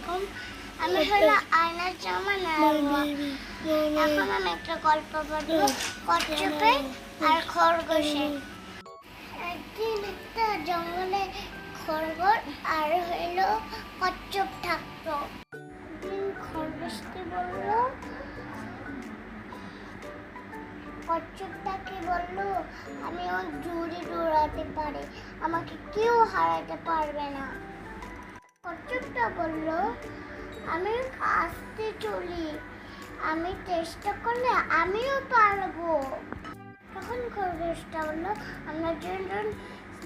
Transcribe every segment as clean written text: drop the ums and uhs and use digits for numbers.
আলাইকুম। আমি হলো আয়নার জামা নাড়াবো। এখন আমি একটা গল্প পড়বো, কচ্ছপে আর খরগোশে। একদিন একটা জঙ্গলে খরগোশ আর হলো কচ্ছপ থাকতো। একদিন খরগোশকে বললো, কচ্ছপটাকে বললো, আমি অনেক জোরে দৌড়াতে পারি, আমাকে কেউ হারাতে পারবে না। কচ্ছপটা বললো, আমি আস্তে চলি, আমি চেষ্টা করলে আমিও পারবো। তখন খরগোশটা বললো, আমরা দুজন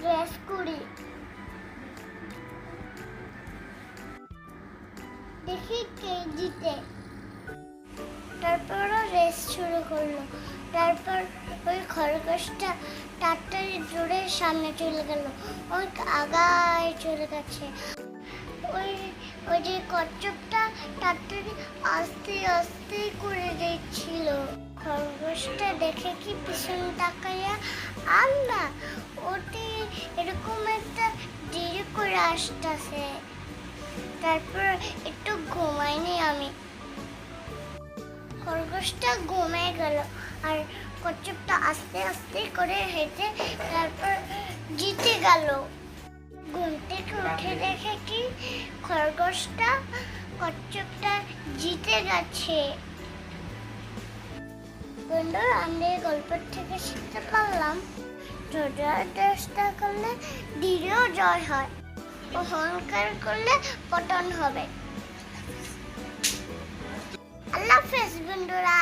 রেস করি, দেখি কে জিতে। তারপর রেস শুরু করলো। তারপর ওই খরগোশটা তাড়াতাড়ি জোরে সামনে চলে গেল, অনেক আগায় চলে গেছে। ওই যে কচ্ছপটা তাড়াতাড়ি আস্তে আস্তে করে দিচ্ছিল। খরগোশটা দেখে কি পিছন তাকাইয়া, আল্লাহ, ওটি এরকম একটা দেরি করে আসতেছে। তারপর একটু ঘুমাইনি আমি। খরগোশটা ঘুমিয়ে গেল আর কচ্ছপটা আস্তে আস্তে করে হেঁটে তারপর জিতে গেল। ঘুম থেকে উঠে দেখে কি খরগোশটা কচ্ছপটা জিতে গেছে। বন্ধুরা, আমরা এই গল্পের থেকে শিখতে পারলাম, ধৈর্য চেষ্টা করলে দৃঢ় জয় হয়, অহংকার করলে পতন হবে। আল্লাহ হাফেজ বন্ধুরা।